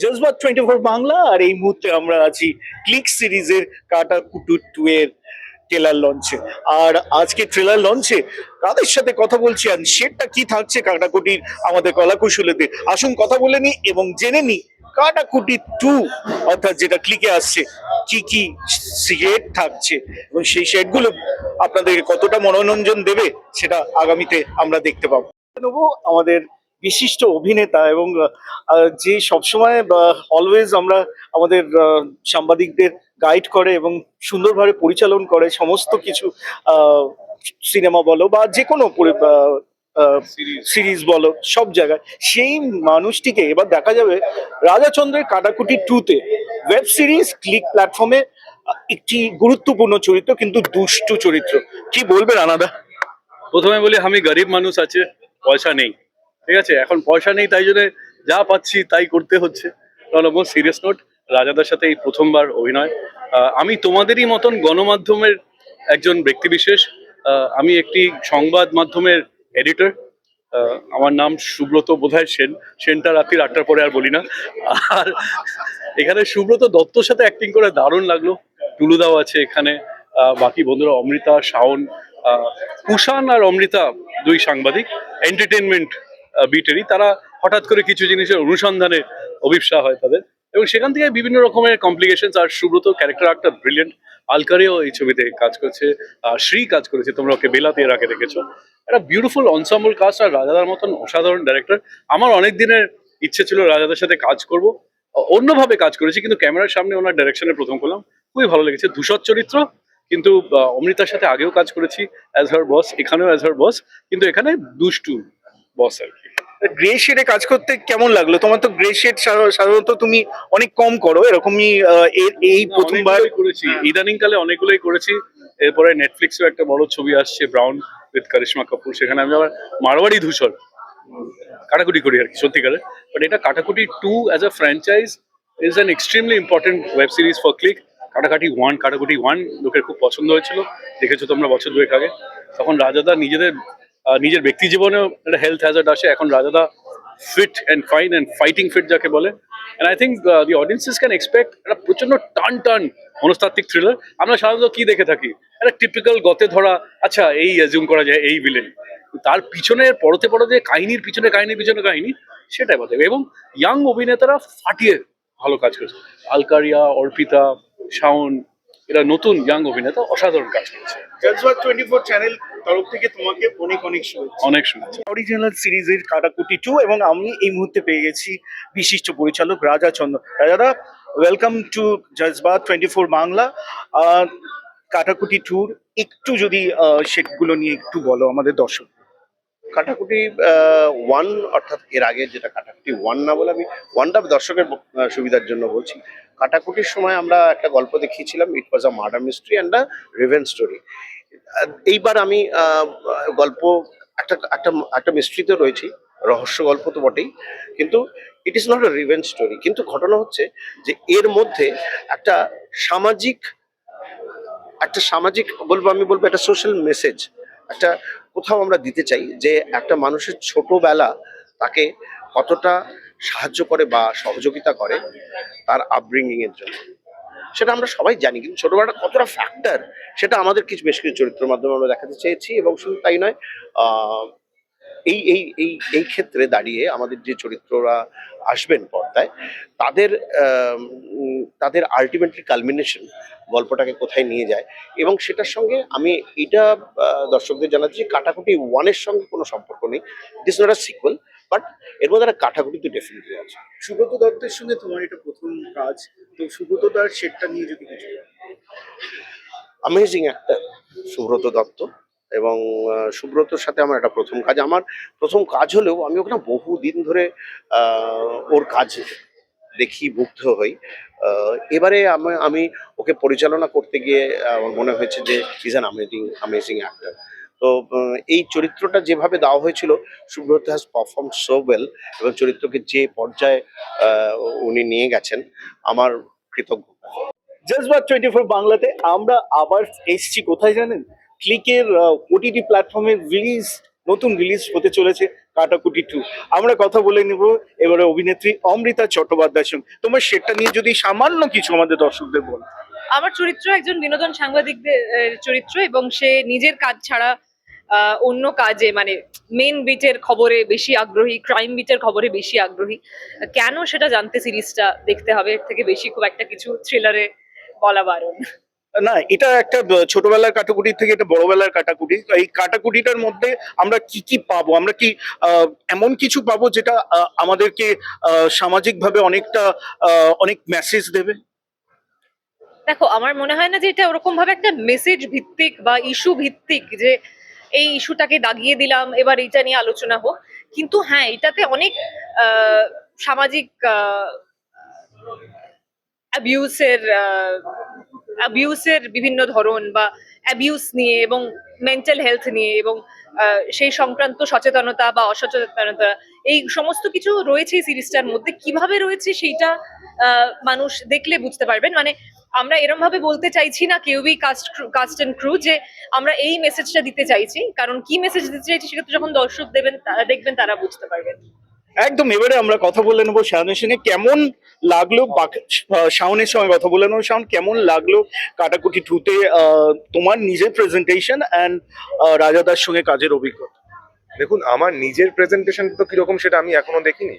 জজবাত 24 বাংলা। আর এই মুহূর্তে আমরা আছি ক্লিক সিরিজের কাটাকুটু 2 এর ট্রেলার লঞ্চে। আর আজকে ট্রেলার লঞ্চে কাদের সাথে কথা বলছি আর সেটা কি থাকছে কাটাকুটির আমাদের কলাকুশলীদের, আসুন কথা বলে নি এবং জেনে নি কাটাকুটি 2 অর্থাৎ যেটা ক্লিকে আসছে কি কি শেড থাকছে এবং সেই শেডগুলো আপনাদেরকে কতটা মনোরঞ্জন দেবে সেটা আগামীতে আমরা দেখতে পাবো। নেবো আমাদের বিশিষ্ট অভিনেতা এবং যে সবসময় অলওয়েজ আমরা আমাদের সাংবাদিকদের গাইড করে এবং সুন্দরভাবে পরিচালন করে সমস্ত কিছু সিনেমা বলো বা যে কোনো সিরিজ বলো সব জায়গায়, সেই মানুষটিকে এবার দেখা যাবে রাজাচন্দ্রের কাটাকুটি 2-তে ওয়েব সিরিজ ক্লিক প্ল্যাটফর্মে একটি গুরুত্বপূর্ণ চরিত্র, কিন্তু দুষ্টু চরিত্র। কি বলবে রানাদা? প্রথমে বলি আমি গরিব মানুষ আছে, পয়সা নেই, ঠিক আছে। এখন পয়সা নেই, তাই জন্য যা পাচ্ছি তাই করতে হচ্ছে। তাহলে মোস্ট সিরিয়াস নোট, রাজাদার সাথে এই প্রথমবার অভিনয়। আমি তোমাদেরই মতন গণমাধ্যমের একজন ব্যক্তিবিশেষ। আমি একটি সংবাদ মাধ্যমের এডিটর। আমার নাম সুব্রত বোধহয় সেন। সেনটা রাত্রি 8টার পরে আর বলি না। আর এখানে সুব্রত দত্তর সাথে অ্যাক্টিং করে দারুণ লাগলো। টুলুদাও আছে এখানে, বাকি বন্ধুরা অমৃতা, শাওন, কুষাণ আর অমৃতা, দুই সাংবাদিক এন্টারটেনমেন্ট বিটেরই। তারা হঠাৎ করে কিছু জিনিসের অনুসন্ধানে অভিপ্সা হয় তাদের, এবং সেখান থেকে বিভিন্ন রকমের কমপ্লিকেশন। আর সুব্রত ক্যারেক্টার একটা ব্রিলিয়েন্ট। আলকারিও এই ছবিতে কাজ করেছে, শ্রী কাজ করেছে, তোমরা ওকে বেলাতে এর আগে দেখেছো। একটা বিউটিফুল অনসাম্বল কাস্ট, আর রাজাদার মতন অসাধারণ ডাইরেক্টর। আমার অনেক দিনের ইচ্ছে ছিল রাজাদার সাথে কাজ করব। অন্যভাবে কাজ করেছি, কিন্তু ক্যামেরার সামনে ওনার ডাইরেকশনে প্রথম করলাম, খুবই ভালো লেগেছে। ধূসর চরিত্র, কিন্তু অমৃতার সাথে আগেও কাজ করেছি অ্যাজ হার বস, এখানেও অ্যাজ হার বস, কিন্তু এখানে দুষ্টু বস আর কি। গ্রে শেডে কাজ করতে কেমন লাগলো তোমার? তো গ্রে শেড সাধারণত তুমি অনেক কম করো, এরকমই এই প্রথমবার করেছি, ইদানিং কালে অনেকগুলোই করেছি। এরপরে নেটফ্লিক্সেও একটা বড় ছবি আসছে ব্রাউন উইথ কারিশমা কাপুর, সেখানে আমি আবার মারওয়াড়ি ধূসর কাটাকুটি করি আর কি সত্যিকারে। বাট এটা কাটাকুটি 2 as a franchise is an extremely important web series for click. কাটাকুটি ওয়ান লোকের খুব পছন্দ হয়েছিল, দেখেছো তোমরা বছর দুয়েক আগে। তখন রাজাদা নিজের ব্যক্তি জীবনেও একটা হেলথ হ্যাজার্ড আসে। এখন রাজাদা fit and fine and fighting fit যাকে বলে। And I think the audiences can expect একটা প্রচন্ড টান মনস্তাত্ত্বিক থ্রিলার। আমরা সাধারণত কি দেখে থাকি, একটা টিপিক্যাল গতে ধরা, আচ্ছা এই অ্যাজিউম করা যায় এই ভিলেন, তার পিছনে পড়তে কাহিনীর পিছনে কাহিনী, সেটাই বলতে হবে। এবং ইয়াং অভিনেতারা ফাটিয়ে ভালো কাজ করেছে। আলকারিয়া, অর্পিতা, শাওন, এরা নতুন ইয়াং অভিনেতা, অসাধারণ কাজ করেছে। জজবাত 24 চ্যানেল তরফ থেকে তোমাকে অনেক অনেক শুভেচ্ছা। অনেক শুনেছি। অরিজিনাল সিরিজের কাটাকুটি 2 এবং আমি এই মুহূর্তে পেয়ে গেছি বিশিষ্ট পরিচালক রাজা চন্দ্র। রাজাদা, ওয়েলকাম টু জজবাত 24 বাংলা। কাটাকুটি 2 একটু যদি সেগুলো নিয়ে একটু বলো আমাদের দর্শক। কাটাকুটি ওয়ান, অর্থাৎ এর আগে যেটা কাটাকুটি ওয়ান না বলে আমি ওয়ানটা দর্শকের সুবিধার জন্য বলছি। কাটাকুটির সময় আমরা একটা গল্প দেখিয়েছিলাম, it was a murder mystery and a revenge story. এইবার আমি গল্প একটা একটা একটা মিস্ট্রিতে রয়েছি, রহস্য গল্প তো বটেই, কিন্তু it is not a revenge story. কিন্তু ঘটনা হচ্ছে যে এর মধ্যে একটা সামাজিক আমি বলবো একটা সোশ্যাল মেসেজ একটা কোথাও আমরা দিতে চাই, যে একটা মানুষের ছোটবেলা তাকে কতটা সাহায্য করে বা সহযোগিতা করে তার আপব্রিঙ্গিং এর জন্য। সেটা আমরা সবাই জানি, কিন্তু ছোটবেলাটা কতটা ফ্যাক্টর সেটা আমাদের বেশ কিছু চরিত্রের মাধ্যমে আমরা দেখাতে চেয়েছি। এবং শুধু তাই নয়, আহ এই এই এই এই ক্ষেত্রে দাঁড়িয়ে আমাদের যে চরিত্ররা আসবেন পর্দায়, তাদের তাদের আলটিমেটলি কালমিনেশন গল্পটাকে কোথায় নিয়ে যায়। এবং সেটার সঙ্গে আমি এটা দর্শকদের জানাচ্ছি, কাটাকুটি ওয়ানের সঙ্গে কোনো সম্পর্ক নেই। It is not a sequel, but এর মধ্যে একটা কাটাকুটি তো ডেফিনেটলি আছে। সুব্রত দত্তের সঙ্গে তোমার এটা প্রথম কাজ, তো সুব্রত দার সেটটা নিয়ে যদি কিছু। অ্যামেজিং অ্যাক্টর সুব্রত দত্ত, এবং সুব্রতর সাথে আমার একটা প্রথম কাজ। আমার প্রথম কাজ হলেও আমি ওখানে বহুদিন ধরে ওর কাজ দেখি, মুগ্ধ হই। এবারে আমি ওকে পরিচালনা করতে গিয়ে আমার মনে হয়েছে যে ইজ অ্যান অ্যামেজিং অ্যাক্টর। তো এই চরিত্রটা যেভাবে দেওয়া হয়েছিল, Subrata has perform so well, এবং চরিত্রকে যে পর্যায়ে উনি নিয়ে গেছেন, আমার কৃতজ্ঞ। জজবাত 24 বাংলাতে আমরা আবার এসছি কোথায় জানেন? ক্লিকের ওটিটি প্ল্যাটফর্মে রিলিজ নতুন রিলিজ হতে চলেছে কাটাকুটি 2। আমরা কথা বলে নিব এবারে অভিনেত্রী অমৃতা চট্টোপাধ্যায়ের সঙ্গে। তোমার সেটা নিয়ে যদি সামান্য কিছু আমাদের দর্শকদের বল। আমার চরিত্র একজন বিনোদন সাংবাদিকদের চরিত্র, এবং সে নিজের কাজ ছাড়া অন্য কাজে মানে মেন বিটের খবরে বেশি আগ্রহী, ক্রাইম বিটের খবরে বেশি আগ্রহী। কেন সেটা জানতে সিরিজটা দেখতে হবে, এর থেকে বেশি খুব একটা কিছু থ্রিলারে বলা বারণ। না, এটা একটা ছোটবেলার কাটাকুটি থেকে এটা বড়বেলার কাটাকুটি। এই কাটাকুটিটার মধ্যে আমরা কি কি পাবো? আমরা কি এমন কিছু পাবো যেটা আমাদেরকে সামাজিকভাবে অনেক মেসেজ দেবে? দেখো, আমার মনে হয় না যে এটা ওরকম ভাবে একটা মেসেজ ভিত্তিক বা ইস্যু ভিত্তিক যে এই ইস্যুটাকে দাগিয়ে দিলাম এবার এইটা নিয়ে আলোচনা হোক। কিন্তু হ্যাঁ, এটাতে অনেক সামাজিক অ্যাবিউসের বিভিন্ন ধরন বা অ্যাবিউস নিয়ে এবং মেন্টাল হেলথ নিয়ে এবং সেই সংক্রান্ত সচেতনতা বা অসচেতনতা, এই সমস্ত কিছু রয়েছে এই সিরিজটার মধ্যে। কিভাবে রয়েছে সেইটা মানুষ দেখলে বুঝতে পারবেন। মানে আমরা এরম ভাবে বলতে চাইছি না কেউই কাস্ট এন্ড ক্রু যে আমরা এই মেসেজটা দিতে চাইছি, কারণ কি মেসেজ দিতে চাইছি সেটা তো যখন দর্শক দেখবেন তারা বুঝতে পারবেন। একদম। এবারে আমরা কথা বলে নেবো শাওনের সঙ্গে। কেমন লাগলো শাওনের সঙ্গে কথা বলে নেবো। শাওন, কেমন লাগলো কাটাকুটি 2-তে তোমার নিজের প্রেজেন্টেশন অ্যান্ড রাজাদার সঙ্গে কাজের অভিজ্ঞতা? দেখুন, আমার নিজের প্রেজেন্টেশন তো কিরকম সেটা আমি এখনো দেখিনি।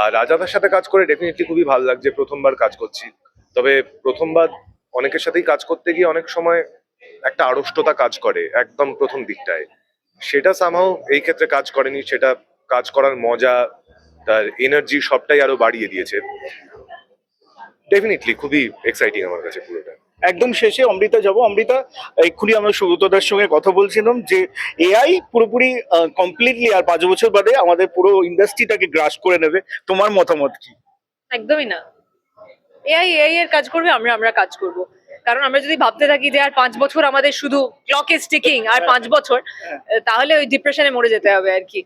আর রাজাদার সাথে কাজ করে ডেফিনেটলি খুবই ভালো লাগছে। প্রথমবার কাজ করছি, তবে প্রথমবার অনেকের সাথেই কাজ করতে গিয়ে অনেক সময় একটা আড়ষ্টতা কাজ করে একদম প্রথম দিকটায়। সেটা সামহাও এই ক্ষেত্রে কাজ করেনি। সেটা কাজ করার মজা, তার এনার্জি সবটাই আরো বাড়িয়ে দিয়েছে। ডেফিনেটলি খুবই এক্সাইটিং আমার কাছে পুরোটা। একদম শেষে অমৃতা যাব। অমৃতা, এক্ষুনি আমরা সুব্রতদার সঙ্গে কথা বলছিলাম যে এআই পুরোপুরি কমপ্লিটলি আর 5 বছর বাদে আমাদের পুরো ইন্ডাস্ট্রিটাকে গ্রাস করে নেবে। তোমার মতামত কি? একদমই না। এআই এর কাজ করবে, আমরা কাজ করব। কারণ আমরা যদি ভাবতে থাকি যে আর 5 বছর আমাদের শুধু ক্লক ইজ টিকিং আর 5 বছর, তাহলে ওই ডিপ্রেশনে মরে যেতে হবে আর কি।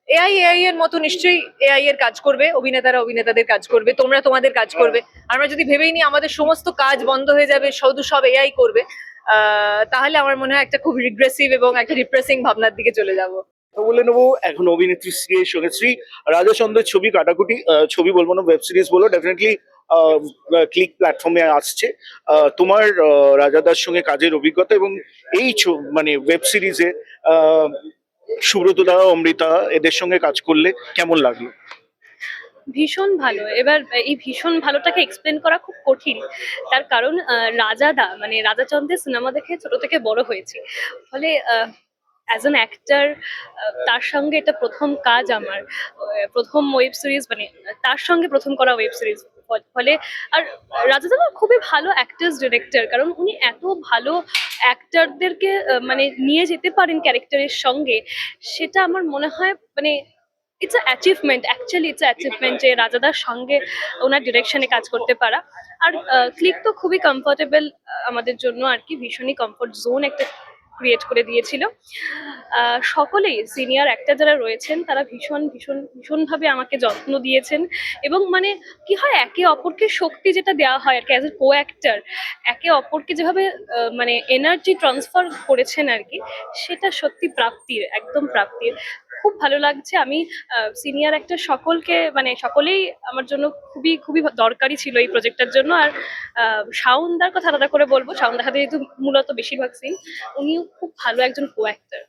এআই এর মতো নিশ্চয়ই এআই এর কাজ করবে, অভিনেতারা অভিনেতাদের কাজ করবে, তোমরা তোমাদের কাজ করবে। আমরা যদি ভেবেই নি আমাদের সমস্ত কাজ বন্ধ হয়ে যাবে, শুধু সব এআই করবে, তাহলে আমার মনে হয় একটা খুব রিগ্রেসিভ এবং একটা ডিপ্রেসিং ভাবনার দিকে চলে যাব। কথা বলে নেবো এখন অভিনেত্রী শ্রী এর সঙ্গে। শ্রী, রাজাচন্দ্রের ছবি কাটাকুটি, ছবি বলবো না, ওয়েব সিরিজ বলো, ডেফিনেটলি ক্লিক প্ল্যাটফর্মে আসছে। তোমার রাজাদার সঙ্গে কাজের অভিজ্ঞতা এবং এই মানে ওয়েব সিরিজে সুব্রতদা, অমৃতা এদের সঙ্গে কাজ করলে কেমন লাগলো? ভীষণ ভালো। এবার এই ভীষণ ভালোটাকে এক্সপ্লেন করা খুব কঠিন। তার কারণ রাজাদা মানে রাজাচন্দ্রের সিনেমা দেখে ছোট থেকে বড় হয়েছি। ফলে অ্যাজ অ্যান অ্যাক্টর তার সঙ্গে এটা প্রথম কাজ আমার। প্রথম ওয়েব সিরিজ, মানে তার সঙ্গে প্রথম করা ওয়েব সিরিজ। ফলে আর রাজাদা না খুবই ভালো অ্যাক্টার্স ডিরেক্টর, কারণ উনি এত ভালো অ্যাক্টরদেরকে মানে নিয়ে যেতে পারেন ক্যারেক্টারের সঙ্গে। সেটা আমার মনে হয় মানে it's a achievement, actually it's achievement যে রাজাদার সঙ্গে ওনার ডিরেকশনে কাজ করতে পারা। আর ক্লিক তো খুবই কমফোর্টেবল আমাদের জন্য আর কি, ভীষণই কমফোর্ট জোন একটা ক্রিয়েট করে দিয়েছিল। সকলেই সিনিয়র অ্যাক্টর যারা রয়েছেন তারা ভীষণ ভীষণ ভীষণভাবে আমাকে যত্ন দিয়েছেন। এবং মানে কি হয়, একে অপরকে শক্তি যেটা দেওয়া হয় আর কি, অ্যাজ এ কো অ্যাক্টর একে অপরকে যেভাবে মানে এনার্জি ট্রান্সফার করেছেন আর কি, সেটা সত্যি প্রাপ্তির, একদম প্রাপ্তির। খুব ভালো লাগছে। আমি সিনিয়র একটা সকলকে মানে সকলেই আমার জন্য খুবই খুবই দরকারি ছিল এই প্রজেক্টটার জন্য। আর শাওনদার কথা আলাদা করে বলবো, শাওনদার সাথে যেহেতু মূলত বেশিরভাগ সিন, উনিও খুব ভালো একজন কো অ্যাক্টর।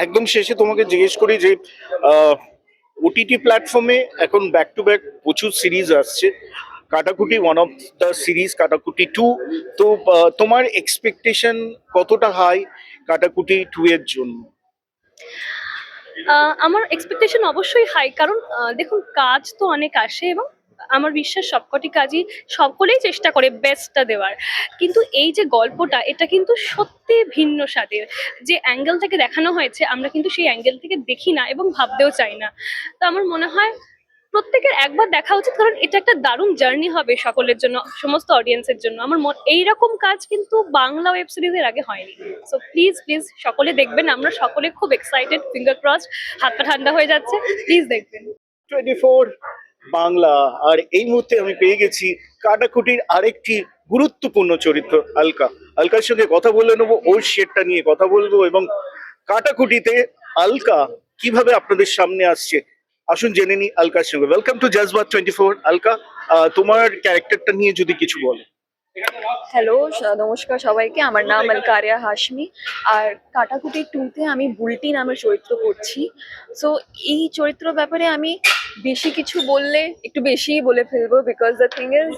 একদম শেষে তোমাকে জিজ্ঞেস করি যে ওটিটি প্ল্যাটফর্মে এখন ব্যাক টু ব্যাক প্রচুর সিরিজ আসছে। কাটাকুটি ওয়ান অফ দ্য সিরিজ, কাটাকুটি 2। তো তোমার এক্সপেকটেশন কতটা হাই কাটাকুটি 2 এর জন্য? আমার এক্সপেকটেশন অবশ্যই হাই, কারণ দেখুন কাজ তো অনেক আসে এবং আমার বিশ্বাস সবকটি কাজই সকলেই চেষ্টা করে বেস্টটা দেওয়ার। কিন্তু এই যে গল্পটা, এটা কিন্তু সত্যি ভিন্ন স্বাদের। যে অ্যাঙ্গেল থেকে দেখানো হয়েছে আমরা কিন্তু সেই অ্যাঙ্গেল থেকে দেখি না এবং ভাবতেও চাই না। তো আমার মনে হয় প্রত্যেকের একবার দেখা উচিত, কারণ এটা একটা দারুণ জার্নি হবে সকলের জন্য, সমস্ত অডিয়েন্সের জন্য। আমার এইরকম কাজ কিন্তু বাংলা ওয়েব সিরিজের আগে হয়নি। সো প্লিজ প্লিজ সকলে দেখবেন, আমরা সকলে খুব এক্সাইটেড, ফিঙ্গার ক্রস, হাত পা ঠান্ডা হয়ে যাচ্ছে, প্লিজ দেখবেন। 24 বাংলা। আর এই মুহূর্তে আমি পেয়ে গেছি কাটাকুটির আরেকটি গুরুত্বপূর্ণ চরিত্র, আলকা। আলকার সঙ্গে কথা বলে নেবো, ওর শেডটা নিয়ে কথা বলবো এবং কাটাকুটিতে আলকা কিভাবে আপনাদের সামনে আসছে, আসুন জেনে নি আলকার সঙ্গে। Welcome to জজবাত 24। আলকা, তোমার ক্যারেক্টারটা নিয়ে যদি কিছু বলো। হ্যালো, নমস্কার সবাইকে। আমার নাম আলকারিয়া হাশমি। আর কাটাকুটি টুতে আমি বুলটি নামের চরিত্র করছি। সো এই চরিত্র ব্যাপারে আমি বেশি কিছু বললে একটু বেশিই বলে ফেলবো, বিকজ দ্য থিং ইজ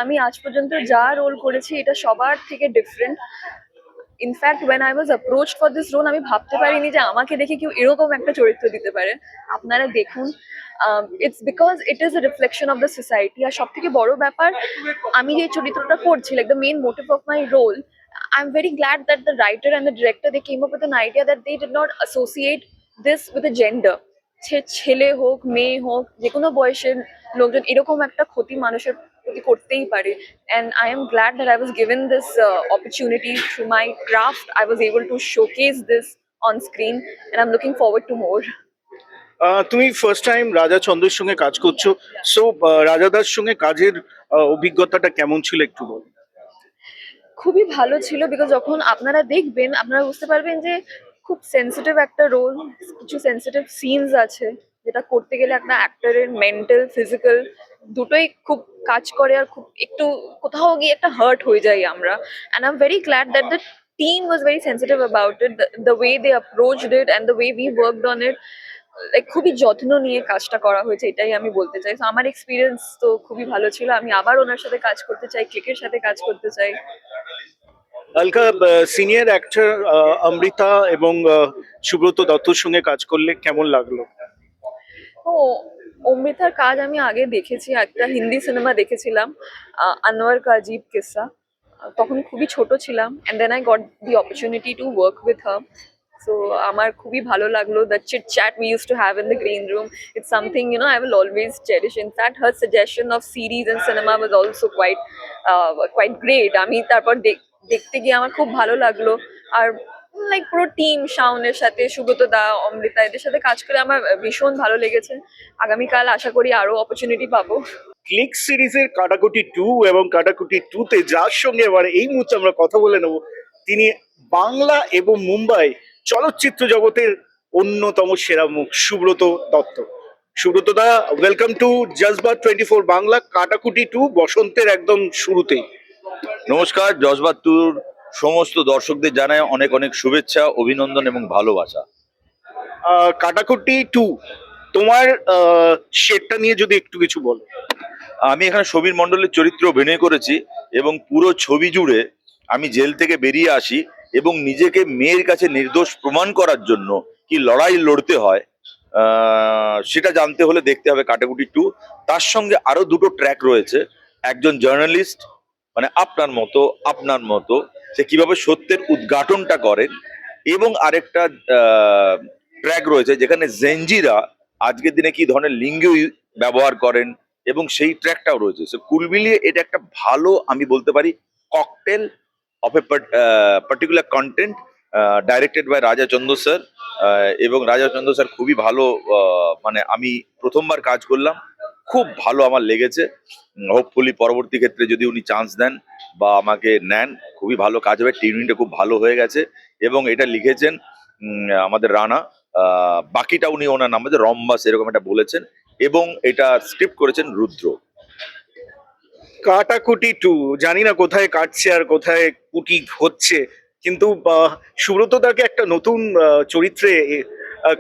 আমি আজ পর্যন্ত যা রোল করেছি এটা সবার থেকে different. In fact when I was approach for this role, আমি ভাবতে পারিনি যে আমাকে দেখে কেউ এরকম একটা চরিত্র দিতে পারে। আপনারা দেখুন, it's because it is a reflection of the society. আর সব থেকে বড় ব্যাপার, আমি যে চরিত্রটা করছি, like the main motive of my role, I am very glad that the writer and the director they came up with an idea that they did not associate this with a gender. সে ছেলে হোক মেয়ে হোক, যে কোনো বয়সের লোকজন এরকম একটা ক্ষতি মানুষের প্রতি করতেই পারে। And I am glad that I was given this opportunity through my craft. I was able to showcase this on screen, and I'm looking forward to more. তুমি ফার্স্ট টাইম রাজা চন্দ্রের সঙ্গে কাজ করছো, সো রাজাদার সঙ্গে কাজের অভিজ্ঞতাটা কেমন ছিল একটু বলো। খুবই ভালো ছিল, বিকজ যখন আপনারা দেখবেন আপনারা বুঝতে পারবেন যে খুব সেন্সিটিভ একটা রোল, কিছু সেন্সিটিভ সিনস আছে যেটা করতে গেলে একটা অ্যাক্টরের মেন্টাল ফিজিক্যাল দুটোই খুব কাজ করে, আর খুব একটু কোথাও গিয়ে একটা হার্ট হয়ে যাই আমরা। And I am very glad that the team was very sensitive about it, the way they approached it and the way we worked on it. Like খুবই যত্ন নিয়ে কাজটা করা হয়েছে, এটাই আমি বলতে চাই। তো আমার এক্সপিরিয়েন্স তো খুবই ভালো ছিল, আমি আবার ওনার সাথে কাজ করতে চাই, ক্লিকের সাথে কাজ করতে চাই। আলকা, সিনিয়র অ্যাক্টর অমৃতা এবং সুব্রত দত্তর সঙ্গে কাজ করলে কেমন লাগলো? ও, অমৃতার কাজ আমি আগে দেখেছি, একটা হিন্দি সিনেমা দেখেছিলাম, আনোয়ার কা আজীব কিসসা। তখন খুবই ছোট ছিলাম, and then I got the opportunity to work with her. So আমার খুবই ভালো লাগলো, the chit chat we use to have in the green room. It's something I will always cherish. In fact her suggestion of series and cinema was also quite great. আমি তারপর দেখতে গিয়ে আমার খুব ভালো লাগলো। আর লাইক পুরো টিম, শাওনের সাথে সুব্রত দা, অমৃতা, এদের সাথে কাজ করে আমার ভীষণ ভালো লেগেছে। আগামীকাল আশা করি আরো অপরচুনিটি পাবো। ক্লিক সিরিজের কাটাকুটি 2 এবং কাটাকুটি 2 তে যার সঙ্গে এবার এই মুহূর্তে আমরা কথা বলে নেব, তিনি বাংলা এবং মুম্বাই চলচ্চিত্র জগতের অন্যতম সেরা মুখ, সুব্রত দত্ত। সুব্রত দা, ওয়েলকাম টু জজবাত 24 বাংলা। কাটাকুটি 2 বসন্তের একদম শুরুতেই। নমস্কার, জজবাত টুর সমস্ত দর্শকদের জানাই অনেক অনেক শুভেচ্ছা, অভিনন্দন এবং ভালোবাসা। কাটাকুটি 2 তোমার শেডটা নিয়ে যদি একটু কিছু বলো। আমি এখানে সমীর মণ্ডলের চরিত্রে অভিনয় করেছি এবং পুরো ছবি জুড়ে আমি জেল থেকে বেরিয়ে আসি এবং নিজেকে মেয়ের কাছে নির্দোষ প্রমাণ করার জন্য কি লড়াই লড়তে হয় সেটা জানতে হলে দেখতে হবে কাটাকুটি 2। তার সঙ্গে আরো দুটো ট্র্যাক রয়েছে। একজন জার্নালিস্ট, মানে আপনার মতো সে কিভাবে সত্যের উদ্ঘাটনটা করেন, এবং আরেকটা ট্র্যাক রয়েছে যেখানে জেনজিরা আজকের দিনে কি ধরনের লিঙ্গ ব্যবহার করেন, এবং সেই ট্র্যাকটাও রয়েছে। সো কুল মিলিয়ে এটা একটা ভালো, আমি বলতে পারি, cocktail of a particular content, directed by Raja Chandra sir. এবং রাজা চন্দ্র স্যার খুবই ভালো, মানে আমি প্রথমবার কাজ করলাম, খুব ভালো আমার লেগেছে। হোপফুলি পরবর্তী ক্ষেত্রে যদি উনি চান্স দেন বা আমাকে নেন, খুবই ভালো কাজ হবে। টিউনিংটা খুব ভালো হয়ে গেছে এবং এটা লিখেছেন আমাদের রানা, বাকিটা উনি ওনার নাম হচ্ছে রম্বাস, এরকম একটা বলেছেন, এবং এটা স্ক্রিপ্ট করেছেন রুদ্র। কাটাকুটি 2 জানি না কোথায় কাটছে আর কোথায় কুটি হচ্ছে, কিন্তু সুব্রত দাকে একটা নতুন চরিত্রে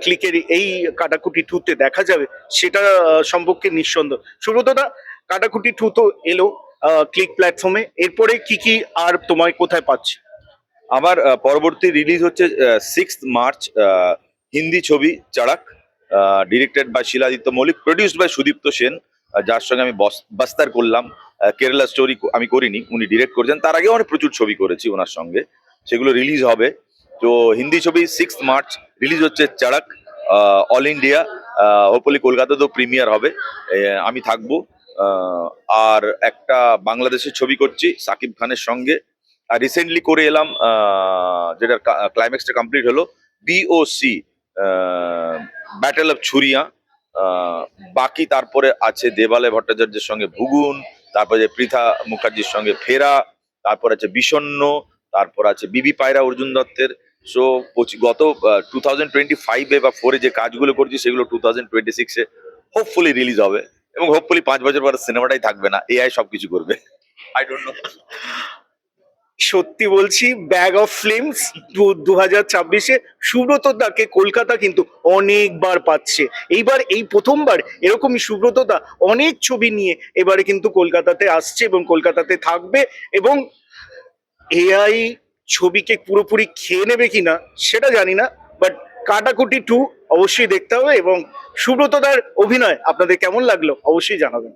ক্লিকের এই কাটাকুটি 2 তে দেখা যাবে, সেটা সম্পর্কে নিঃসন্দেহ। সুব্রত দা, কাটাকুটি 2 তো এলো ক্লিক প্ল্যাটফর্মে, এরপরে কি কি আর তোমায় কোথায় পাচ্ছি? আমার পরবর্তী রিলিজ হচ্ছে 6 মার্চ, হিন্দি ছবি চাড়াক, ডিরেক্টেড বাই শিলাদিত্য মৌলিক, প্রডিউসড বাই সুদীপ্ত সেন, যার সঙ্গে আমি বাস্তার করলাম। কেরালা স্টোরি আমি করিনি, উনি ডিরেক্ট করেছেন। তার আগেও অনেক প্রচুর ছবি করেছি ওনার সঙ্গে, সেগুলো রিলিজ হবে। তো হিন্দি ছবি 6 মার্চ রিলিজ হচ্ছে চাড়াক, অল ইন্ডিয়া, হোপফুলি কলকাতাতেও প্রিমিয়ার হবে, আমি থাকবো। আর একটা বাংলাদেশের ছবি করছি সাকিব খানের সঙ্গে, আর রিসেন্টলি করে এলাম, যেটার ক্লাইম্যাক্সটা কমপ্লিট হলো, বিওসি, ব্যাটেল অফ ছুরিয়া। বাকি তারপরে আছে দেবালয় ভট্টাচার্যের সঙ্গে ভুগুন, তারপরে পৃথা মুখার্জির সঙ্গে ফেরা, তারপর আছে বিষণ্ণ, তারপর আছে বিবি পায়রা অর্জুন দত্তের, সো গত 2025-এ বা 4-এ যে কাজগুলো করছি সেগুলো 2026-এ হোপফুলি রিলিজ হবে, এবং হোপফুলি 5 বছর পরে সিনেমাটাই থাকবে না, এআই সবকিছু করবে। I don't know. সত্যি বলছি, ব্যাগ অফ ফিল্মস 2026-এ সুব্রত দাকে কলকাতা কিন্তু অনেকবার পাচ্ছে। এইবার এই প্রথমবার এরকমই সুব্রত দা অনেক ছবি নিয়ে এবারে কিন্তু কলকাতাতে আসছে এবং কলকাতাতে থাকবে, এবং এআই ছবিকে পুরোপুরি খেয়ে নেবে কিনা সেটা জানি না, বাট কাটাকুটি 2 অবশ্যই দেখতে হবে। এবং সুব্রত দার অভিনয় আপনাদের কেমন লাগলো অবশ্যই জানাবেন।